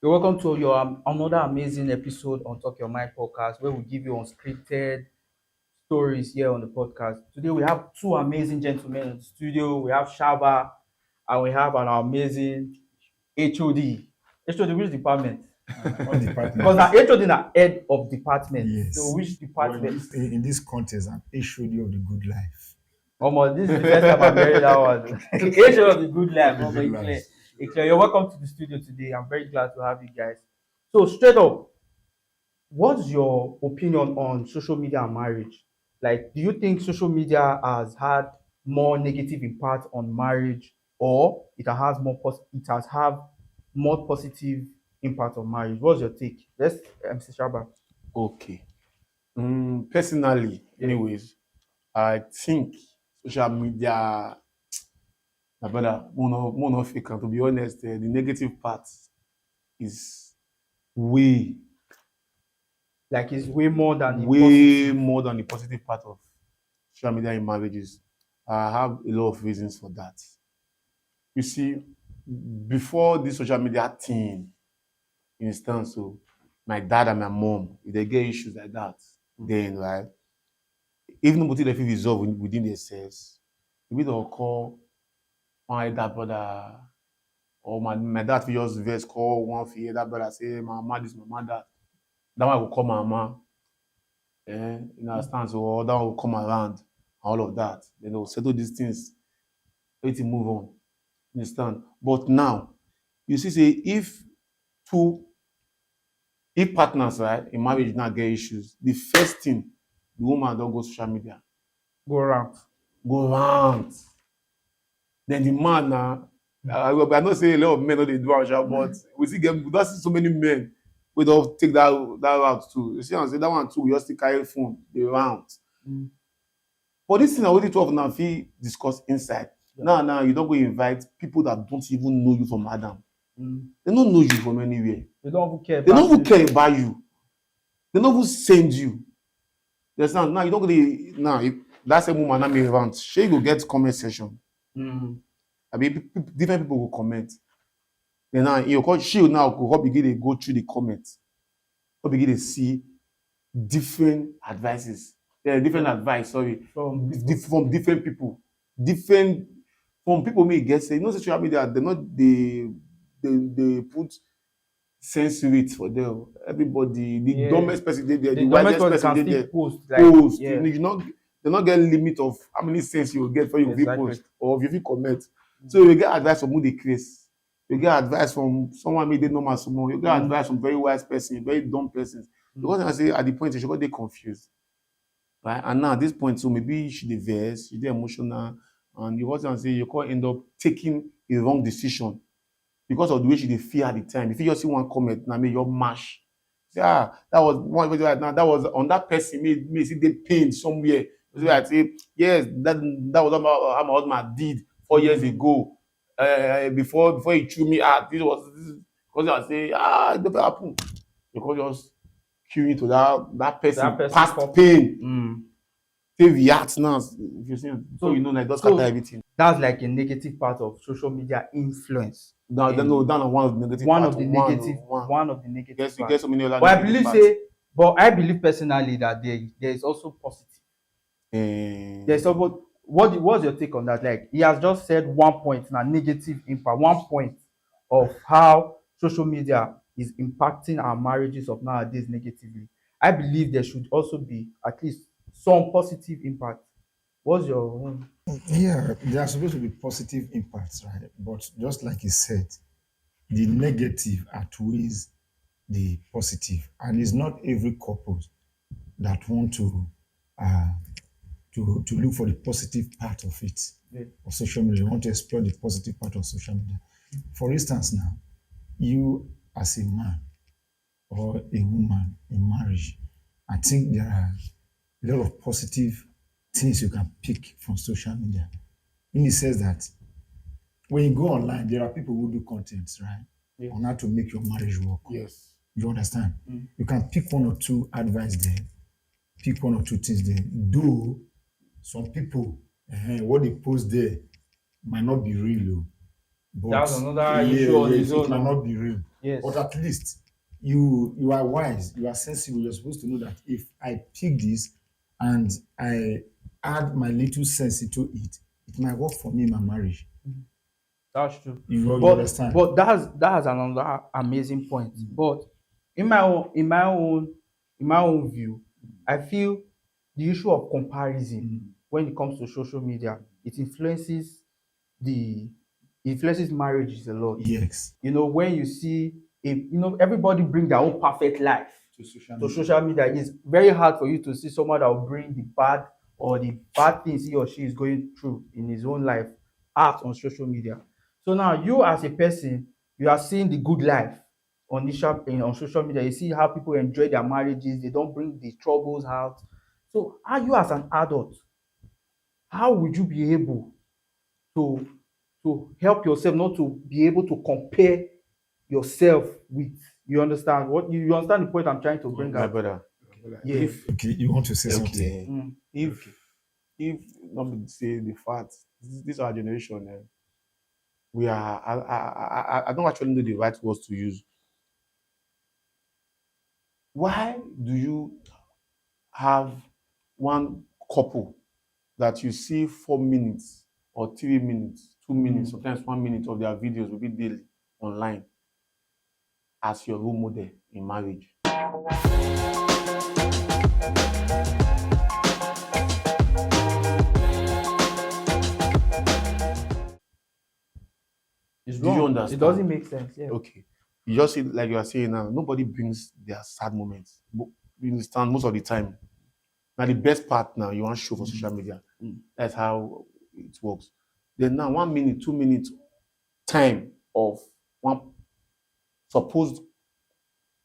You're welcome to your another amazing episode on Talk Your Mind podcast, where we give you unscripted stories here on the podcast. Today we have two amazing gentlemen in the studio. We have Shaba and we have an amazing HOD. HOD, which department? What department? Because now HOD is head of department. Yes. So which department? In this context, I'm HOD of the good life. This is the first time I'm hearing that one. HOD of the good life. The good life. You're welcome to the studio today. I'm very glad to have you guys. So straight up, what's your opinion on social media and marriage? Like, do you think social media has had more negative impact on marriage, or it has have more positive impact on marriage? What's your take? Let's MC Shaba. Okay. Personally, anyways, I think social media, my brother, more not fake. And to be honest, the negative part is way, Like, it's way more than the way positive. more than the positive part of social media in marriages. I have a lot of reasons for that. You see, before this social media thing, instance, so my dad and my mom, if they get issues like that, then right, even though they feel resolve within themselves, maybe they'll call one elder brother, or my dad will just verse call one for elder brother, say, mama, this, mama, that. That one will call mama, you understand? So or that one will come around, all of that. Then they'll settle these things, everything move on. You understand? But now, you see, say, two if partners, right, in marriage now get issues, the first thing, the woman don't go social media. Go around. Go around. Then the man now, I not say a lot of men don't do it, but we see so many men we don't take that route too. You see, I say that one too, we just take carry phone, the round. But this thing I already 12 now, feel discuss inside. Yeah. Now, you don't go invite people that don't even know you from Adam. They don't know you from anywhere. They don't even care. They don't even care about you. They don't even send you. There's now you don't go now. If that's a woman that may around, she go get comment section. I mean, different people will comment. Then now you call she now go begin to go through the comments. Go begin to see different advices. Different advice. Sorry, from different people. From people may get say, you know, social media. They put censor it for them. Everybody, the dumbest person they there, the wisest person they there. Post. Yeah. They not get limit of how many cents you will get for your post or if you comment. So you get advice from who they craze. You get advice from someone made it normal someone. You get advice from very wise person, very dumb person. Because I say at the point you got they confused. Right? And now at this point, so maybe she dey vex, she dey emotional, and you want to say you can't end up taking a wrong decision. Because of the way she dey feel at the time. If you just see one comment, now make your mash. Say, that was one right now. That was on that person, may see the pain somewhere. So I say, yes, that was how my husband did 4 years ago. Before he threw me out. This because I say, it never happened. Because just cue into that person past pain. They react now. If you see, so you know, like just scatter everything. That's like a negative part of social media influence. No, one of the negative. One of the negative. Yes, you get so many other. But I believe personally that there is also positive. There's also what's your take on that? Like he has just said one point now, negative impact. One point of how social media is impacting our marriages of nowadays negatively. I believe there should also be at least some positive impact. What's your own? Yeah, there are supposed to be positive impacts, right? But just like you said, the negative outweighs the positive, and it's not every couple that want to look for the positive part of it, of social media. They want to explore the positive part of social media. For instance, now you as a man or a woman in marriage, I think there are a lot of positive things you can pick from social media. In the sense that when you go online, there are people who do content, right? Yes. On how to make your marriage work. Yes. You understand? You can pick one or two advice there, pick one or two things there. Though some people, what they post there might not be real, but that's another issue on its own. It might not be real. Yes. But at least you are wise, you are sensible. You're supposed to know that if I pick this and I add my little sense into it, it might work for me in my marriage. That's true. You understand? But that's another amazing point. But in my own view, I feel the issue of comparison when it comes to social media, it influences marriages a lot. Yes. You know, when you see everybody bring their own perfect life to social media, it's very hard for you to see someone that will bring the bad things he or she is going through in his own life out on social media. So now you as a person, you are seeing the good life on social media. You see how people enjoy their marriages, they don't bring the troubles out. So how you as an adult, how would you be able to help yourself not to be able to compare yourself with, you understand you understand the point I'm trying to bring my out? brother. Yeah. Okay, you want to say something? If not to say the fact, this our generation, we are. I don't actually know the right words to use. Why do you have one couple that you see 4 minutes or 3 minutes, 2 minutes, sometimes 1 minute of their videos will be daily online as your role model in marriage? It's Do wrong. you understand? It doesn't make sense. Yeah. Okay. You just see, like you are saying now, nobody brings their sad moments. But you understand, most of the time. Now, the best part now, you want to show for social media. That's how it works. Then now, 1 minute, 2 minutes time of one supposed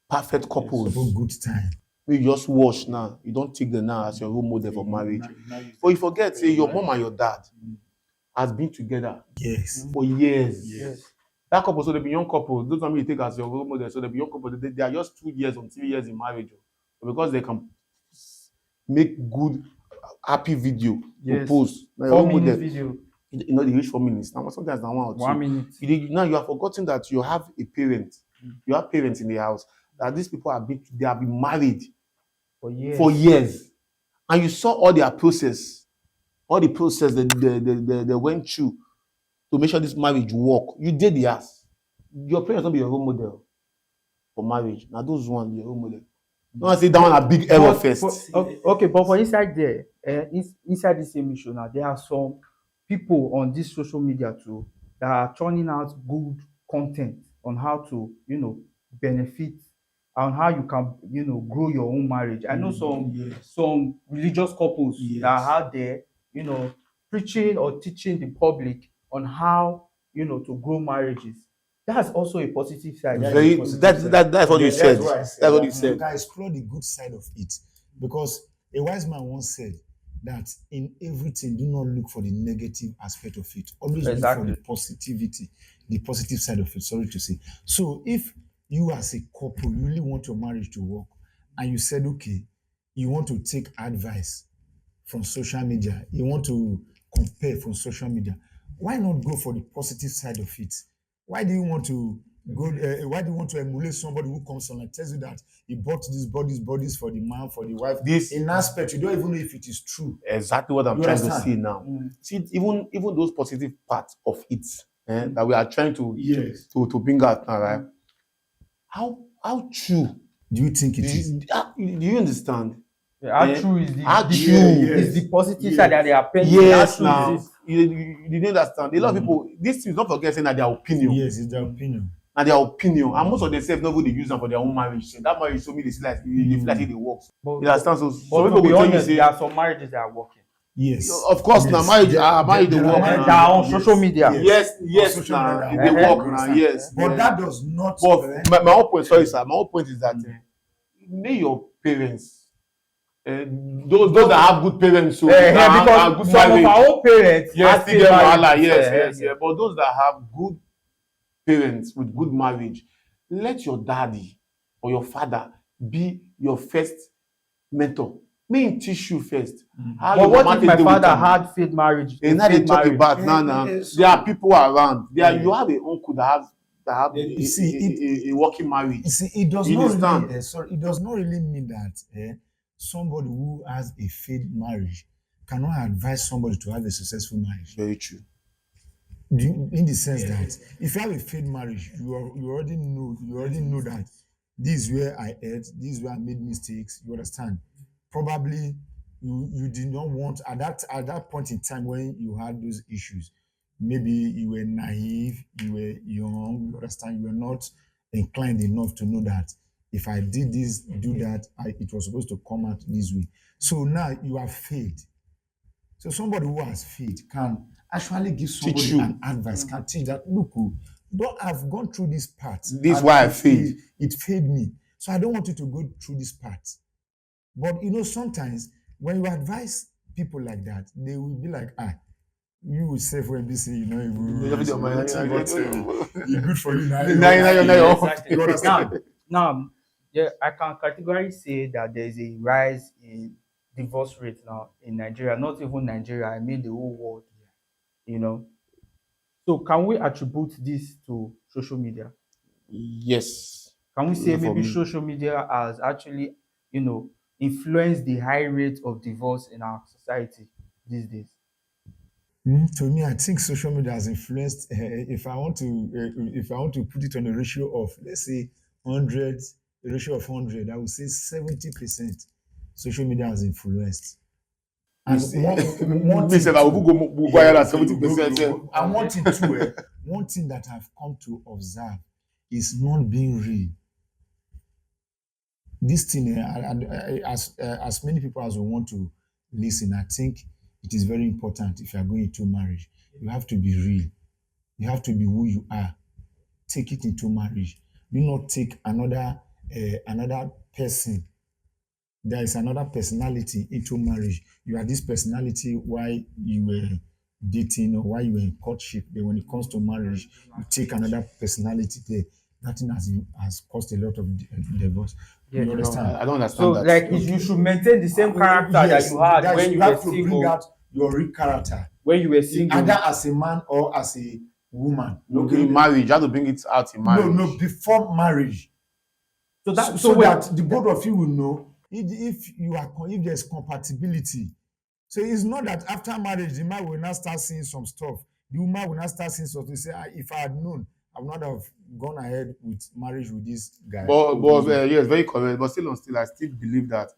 perfect couples. Supposed good time. You just watch now. You don't take them now as your role model for marriage. But you forget, say, your mom and your dad has been together for years. Yes. That couple, so they be young couple. Those one you take as your role model. So they be young couple. They are just 2 years or 3 years in marriage, but because they can make good, happy video to post. 4 minutes video. You know, they reach 4 minutes. Now sometimes now 1 or 2. 1 minute. Now you have forgotten that you have a parent. You have parents in the house. That these people have been married for years. And you saw all their process, all the process that they went through to make sure this marriage work. You did the ass. Your parents don't be your role model for marriage. Now those ones your role model. No, I say that one a big error first. Okay, but for inside there, inside the same issue now, there are some people on this social media too that are churning out good content on how to, benefit, on how you can, grow your own marriage. I know some religious couples that are out there, preaching or teaching the public on how, to grow marriages. That's also a positive side. That's what you said. That's what you said. You can explore the good side of it, because a wise man once said that in everything, do not look for the negative aspect of it. Always look for the positivity, the positive side of it. Sorry to say. So if you as a couple, you really want your marriage to work, and you said, okay, you want to take advice from social media, you want to compare from social media, why not go for the positive side of it? Why do you want to go? Why do you want to emulate somebody who comes on and tells you that he bought these bodies for the man, for the wife? This in aspect, you don't even know if it is true. Exactly what I'm trying to say now. See, even those positive parts of it that we are trying to bring out now, right? How true do you think it is? Do you understand? How true is the positive side that they are painting? Yes, now you understand. A lot of people, these things, don't forget saying that their opinion. Yes, it's their opinion. And their opinion, and most of themselves never they use them for their own marriage. So that marriage show me they feel like it works. You understand? So people will tell you say there are some marriages that are working. Yes, of course. Now marriage they work. They are on social media. Yes, now they work now. Yes, but that does not. But my whole point, sorry, sir. My whole point is that may your parents. Those that have good parents, so because good some of our own parents, yes, but those that have good parents with good marriage, let your daddy or your father be your first mentor. May him teach you first. But what if my father had failed marriage? And now they talk about now. There are people around. You have an uncle that has that have a working marriage. You see, it does not really, it does not really mean that somebody who has a failed marriage cannot advise somebody to have a successful marriage. Very true. In the sense that if you have a failed marriage, you already know that this is where I erred, this is where I made mistakes. You understand? Probably you did not want at that point in time when you had those issues. Maybe you were naive, you were young, you understand, you were not inclined enough to know that if I did this, do that, it was supposed to come out this way. So now you have failed. So somebody who has failed can actually give somebody an advice, can teach that, look, I've gone through this part. This is why I failed. It failed me. So I don't want you to go through this part. But sometimes when you advise people like that, they will be like, you will say for NBC, you're good for you now. Yeah, I can categorically say that there's a rise in divorce rate now in Nigeria, not even Nigeria, I mean the whole world. So can we attribute this to social media? Yes. Can we say maybe social media has actually, influenced the high rate of divorce in our society these days? To me, I think social media has influenced. If I want to put it on a ratio of, let's say, 100, a ratio of 100, I would say 70% social media has influenced. And one thing that I've come to observe is not being real. This thing, as many people as we want to listen, I think it is very important. If you are going into marriage, you have to be real. You have to be who you are. Take it into marriage. Do not take another person. There is another personality into marriage. You are this personality while you were dating or while you were in courtship. Then when it comes to marriage, you take another personality there. That thing has caused a lot of divorce. Yeah, you understand? I don't understand. So, that. You should maintain the same character that you had when you were single. You have to bring out your real character when you were single, either as a man or as a woman. No, in marriage, you have to bring it out in marriage. No, before marriage. So that the both of you will know if there's compatibility. So it's not that after marriage the man will not start seeing some stuff. The woman will not start seeing something. Say, if I had known, I would not have gone ahead with marriage with this guy. But yes, very correct. But still, I still believe that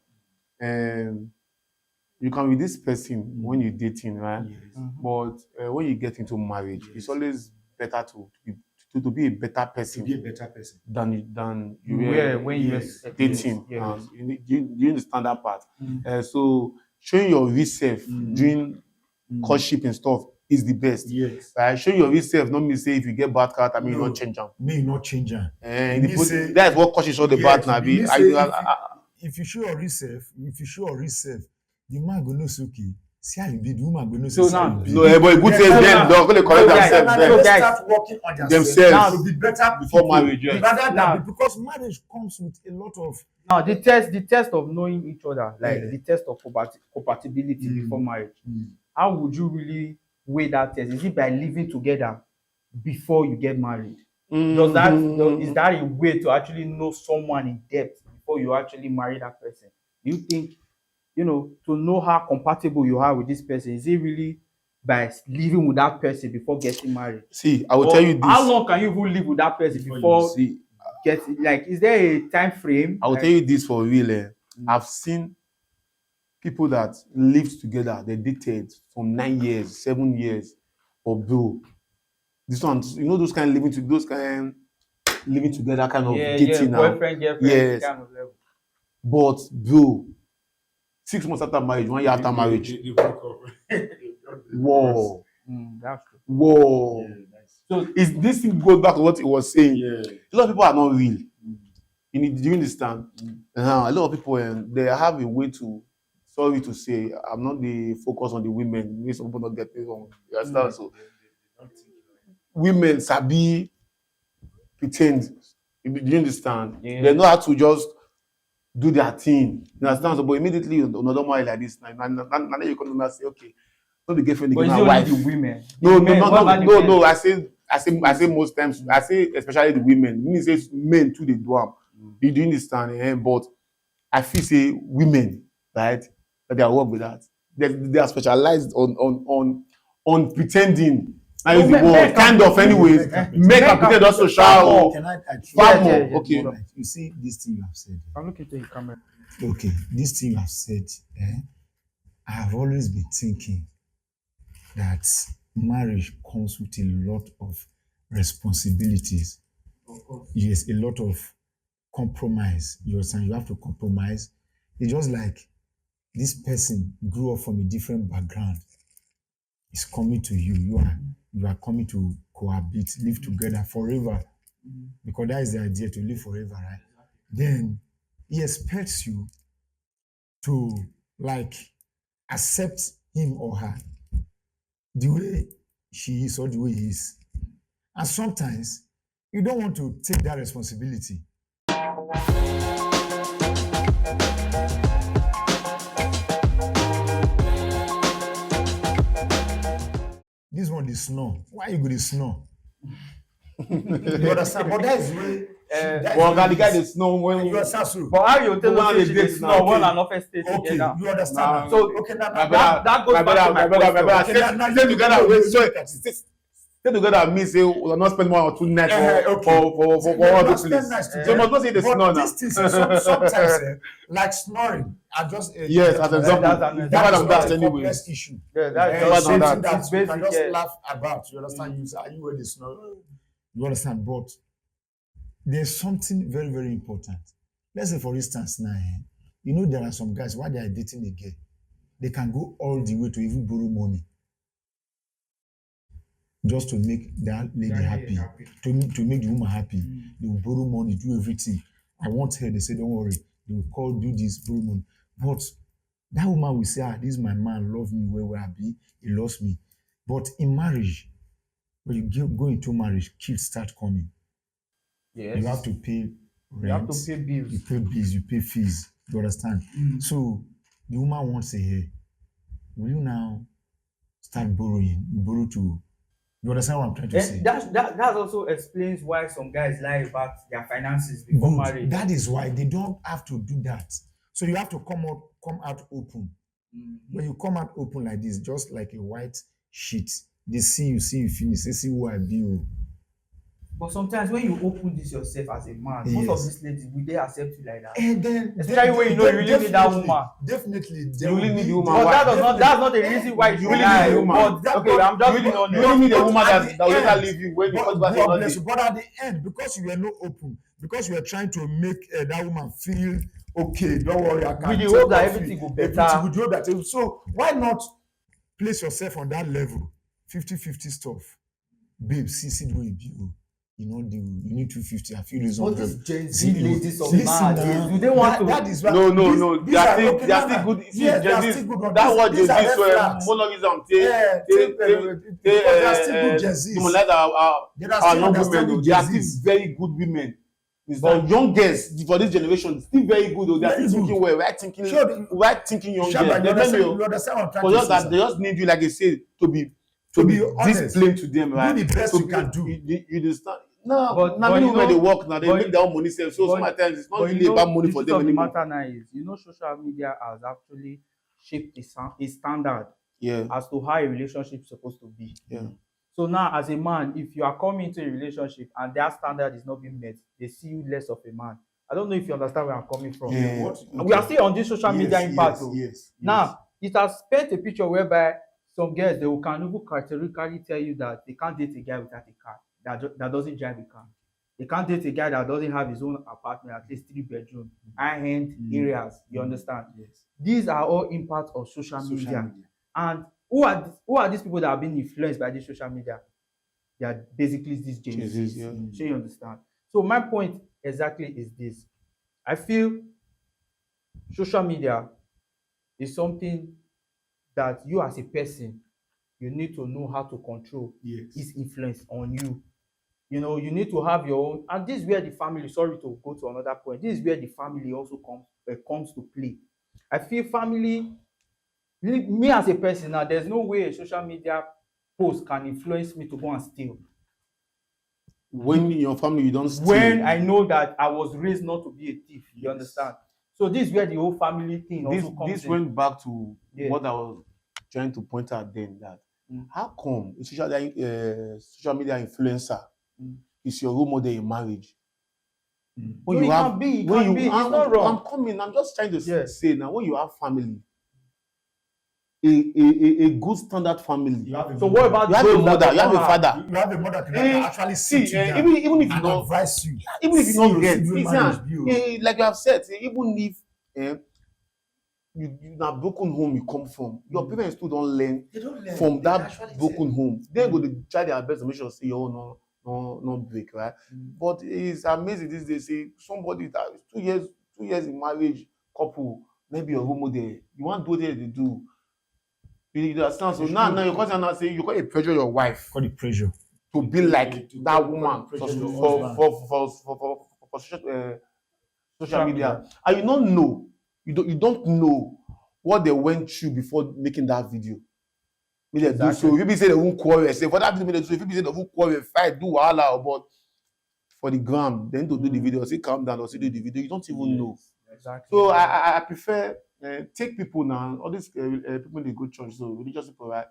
you can be this person when you're dating, right? Yes. But when you get into marriage, it's always better to be a better person. To be a better person than you were when you were dating. Yes. You understand that part? So showing your real self during courtship and stuff is the best. Yes. Showing your real self, not me say if you get bad character, you not change them. Me not change them. That's what courtship is all about now. If you show your real self, the man go know Suki. See how you be, the woman go know. So now, but good things them don't go correct themselves. They start working on themselves to be better before marriage. Rather than because marriage comes with a lot of. Now the test of knowing each other, like the test of compatibility before marriage. How would you really weigh that test? Is it by living together before you get married? Is that a way to actually know someone in depth before you actually marry that person? Do you think, to know how compatible you are with this person, is it really by living with that person before getting married? See, I will tell you this. How long can you even live with that person before getting, is there a time frame? I will tell you this for real. I've seen people that lived together, they dated from 9 years, 7 years, or bro. This one, those kind of living together kind of dating now. Boyfriend, girlfriend, kind of level. But bro, 6 months after marriage, 1 year after marriage. Whoa. That's true. Whoa. Yeah, nice. So this thing goes back to what he was saying. Yeah. A lot of people are not real. Do you understand? A lot of people, they have a way to, sorry to say, I'm not the focus on the women. Maybe some people not get it wrong. You understand? So women sabi pretend. Do you understand? Yeah. They know how to just do their thing. You understand? So, but immediately another man like this, now you come and say, okay, not the girlfriend, the wife. The women. No. I I say most times, I say especially the women. Me say men too they do am. You do understand? But I feel say women, right? That they are work with that. They are specialized on pretending. I use the word kind of anyways. Make and pretend also social. Can I far more? Okay. You see this thing you have said. I'm looking to the camera. Okay, this thing you have said. I have always been thinking that marriage comes with a lot of responsibilities. Of course. Yes, a lot of compromise. You understand? You have to compromise. It's just like this person grew up from a different background. Is coming to you. You are coming to cohabit, live together forever. Because that is the idea, to live forever, right? Then he expects you to like accept him or her the way she is or the way he is. And sometimes you don't want to take that responsibility. This one dey snore. Why you go dey snore? You understand? But that is way. Well, the guy dey snore when you understand so. But how you tell us they snore when an office state together? You understand? So okay, now that goes back to my question. Stay together. Stay together means say we will not spend 1 or 2 nights for all the place. So you must not say the snore now. These things sometimes like snoring are just yes, as example. That's a complex issue. Yeah, that's something that you can just laugh about. You understand? Are you where they snore? You understand? But there's something very, very important. Let's say, for instance, now, you know, there are some guys, while they are dating a girl, they can go all the way to even borrow money just to make that lady happy. To make the woman happy. They will borrow money, do everything. I want her, they say, don't worry. They will call, do this, borrow money. But that woman will say, this is my man, love me where I be, he loves me. But in marriage, when you go into marriage, kids start coming. Yes. You have to pay rent. You have to pay bills. You pay bills, you pay fees. You understand? So the woman wants a hair. Will you now start borrowing? You borrow to. You understand what I'm trying to say? That also explains why some guys lie about their finances before marriage. That is why they don't have to do that. So you have to come out open. When you come out open like this, just like a white sheet, they see you finish. They see who I be. But sometimes when you open this yourself as a man, most of these ladies, will they accept you like that? And then, especially when you know you really need that woman. Definitely. You really need the woman. But that's not the reason why you really need a woman. Okay, I'm just being honest. You really need a woman that will later leave you when the husband is not there. But at the end, because you were not open, because you were trying to make that woman feel okay, don't worry, I can. With the hope that everything will better. With the hope that so why not place yourself on that level, 50-50 stuff, babe. See the way you be. You know, you need 250. I feel this on. What is Gen Z ladies of mad? Do they want to? That is right. No. They are still good. Yes, they are still good. That's what Gen Z monogism. They are still good Gen Z. Demonize our young women. They are still very good women. But young girls for this generation still very good. They are still thinking well. Right thinking young girls. You understand what I'm trying to say? They just need you, like I say, to be disciplined to them, right? Do the best you can do. You understand? No, but many women they work now. They make their own money. So sometimes it's not really about money for them anymore. The matter now is, social media has actually shaped a standard as to how a relationship is supposed to be. Yeah. So now, as a man, if you are coming into a relationship and that standard is not being met, they see you less of a man. I don't know if you understand where I'm coming from. Yeah. We are still on this social media impact. Yes. Now, it has painted a picture whereby some girls, they can even categorically tell you that they can't date a guy without a car, that doesn't drive a car. They can't date a guy that doesn't have his own apartment, at least 3 bedroom, high-end areas. You understand? Yes. These are all impacts of social media. And who are these people that have been influenced by this social media? They are basically these Gen Zs. So you understand? So my point exactly is this. I feel social media is something that you as a person, you need to know how to control its influence on you. You need to have your own, and this is where the family, sorry to go to another point, this is where the family also comes to play. I feel family, me as a person now, there's no way a social media post can influence me to go and steal. When in your family you don't steal. When I know that I was raised not to be a thief, you understand? So this is where the whole family thing also comes in. This went back to what I was trying to point out then, that how come a social media influencer is your role model in marriage? When it's not wrong. I'm just trying to say now, when you have family, a good standard family. So what about you have a mother, you have a father. You have a mother can actually sit you down even if you don't advise you. Even if you don't get, like you have said, even if you na broken home you come from, your parents still don't learn from that broken home. They go to try their best to make sure say your no break, right? But it's amazing these days. See somebody that is 2 years in marriage, couple, maybe your role model. You want to do what they do. You understand? So now your cousin now say you got to pressure your wife. Got the pressure to be like that woman for social media, and you don't know. You don't know what they went through before making that video. Exactly. So if you say they won't quarrel, say for that video, if you say they won't quarrel, fight, do all, but for the gram, then to do the video, say calm down or say do the video, you don't even know. Exactly. So I prefer take people now. All these people in the good church, so religious people, right?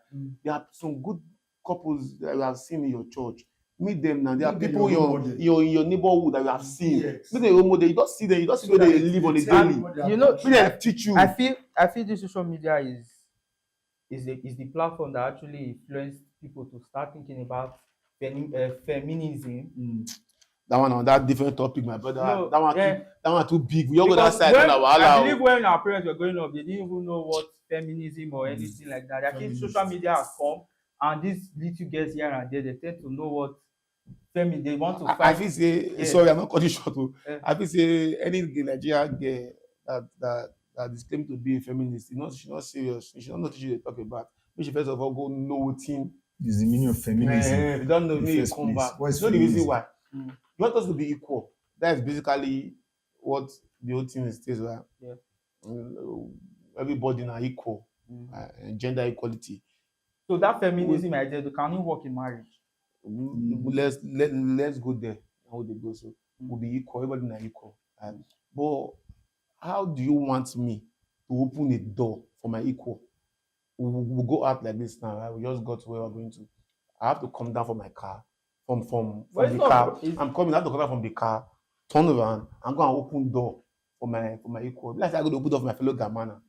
There are some good couples that you have seen in your church. Meet them now. There are people in your neighborhood that you have seen. Meet them role model. You don't see them. You don't see where they live on a daily. You know, they teach you. I feel this social media is the platform that actually influenced people to start thinking about feminism. That one on that different topic, my brother. No, that one too big. We all go that side. I believe when our parents were growing up, they didn't even know what feminism or anything like that. I think social media has come, and these little girls here and there, they tend to know what feminism they want to fight. I feel say sorry, I'm not cutting short. I feel say any Nigerian girl that is claiming to be a feminist, she's not serious. She should not know what she talk about. But she first of all go know what is the meaning of feminism. They don't know me. Come back. It's not the reason why. You want us to be equal. That is basically what the whole thing is, right? Yeah. Everybody now equal, gender equality. So that feminism idea, can it work in marriage? Let's go there. How they go? So we'll be equal. Everybody now equal. But how do you want me to open a door for my equal? We'll go out like this now. Right? We just got to where we're going to. I have to come down from my car. From the car. I'm coming. I have to come out from the car, turn around, and go and open door for my equal. Like I go to open door for my fellow Gamana.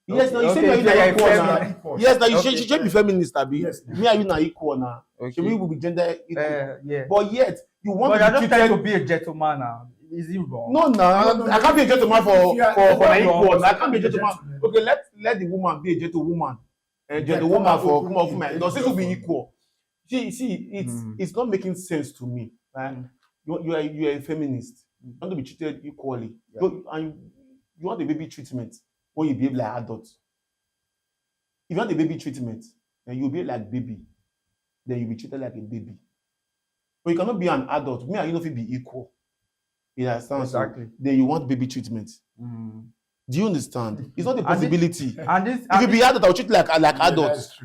Yes, now you say you're not equal now. Yes, now you should be feminist, Abi. Yes, me and you not equal now. Okay. We will be gender equal. Yeah. But yet you want to be treated to be a gentleman now. Is it wrong? No, I can't be a gentleman for my equal. I can't be a gentleman. Okay, let the woman be a gentlewoman. A gentlewoman for come off my. No, since we be equal. See, it's not making sense to me. Right? You are a feminist. You want to be treated equally. Yeah. And you want the baby treatment when you behave like adults. If you want the baby treatment, then you behave like baby. Then you'll be treated like a baby. But you cannot be an adult. Me and you know if you be equal. You understand? Exactly. So then you want baby treatment. Do you understand? It's not a possibility. If you be adult, I'll treat you like adults.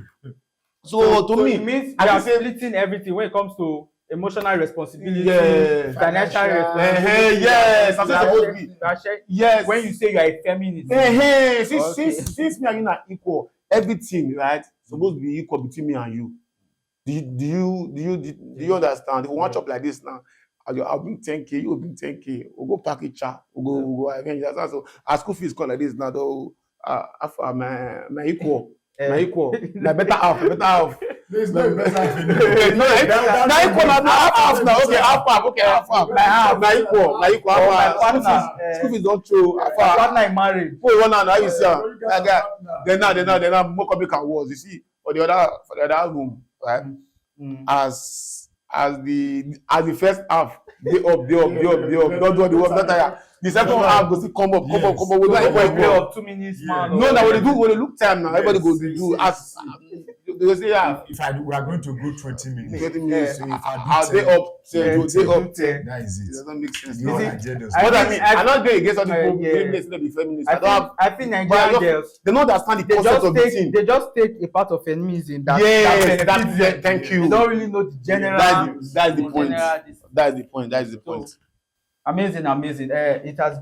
So to me, it means we are splitting everything when it comes to emotional responsibility, financial responsibility. Yes, that's supposed to be. Yes. When you say you are a feminist. Since me and you are equal, everything, right, supposed to be equal between me and you. Do you understand? If we want chop like this now, I'll bring 10K, you'll bring 10K. We'll go package chat. We'll go. So our school fees call like this now. Though, my equal. My equal. My better half. There's no better half. My equal. Half now. Okay, half. Okay, half. My equal. Half. School fees don't show. My partner married. Oh, one now you see. Then now more coming can wars. You see, for the other room, right? As the first half, they up. Don't do the work. Not tire. The second half goes to come up. We don't play up 2 minutes, man. No, now when they look time now, everybody goes to do as they will say, yeah. If we are going to go 20 minutes. 20 minutes. So if I do I'll day up 10, you'll day up 10. That is It it. doesn't make sense. No, Is it? Nigeria does What not. I mean, I'm not going against all the people yeah. giving instead of the feminists. I think Nigerian girls, they don't understand the concept of the thing. they just take a part of feminism that Yes, benefits them. thank you. They don't really know the general. That's the point. That's the point. That's the So, point. amazing. It has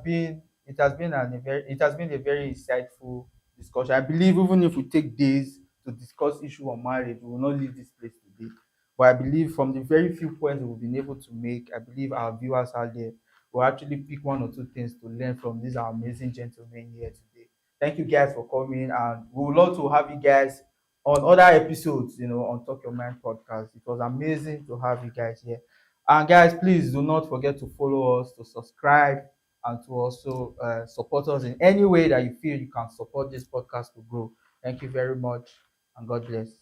been a very insightful discussion. I believe even if we take days to discuss issue on marriage, we will not leave this place today. But I believe from the very few points we've been able to make, I believe our viewers out there will actually pick one or two things to learn from these amazing gentlemen here today. Thank you guys for coming, and we would love to have you guys on other episodes, on Talk Your Mind podcast. It was amazing to have you guys here. And guys, please do not forget to follow us, to subscribe, and to also support us in any way that you feel you can support this podcast to grow. Thank you very much, and God bless.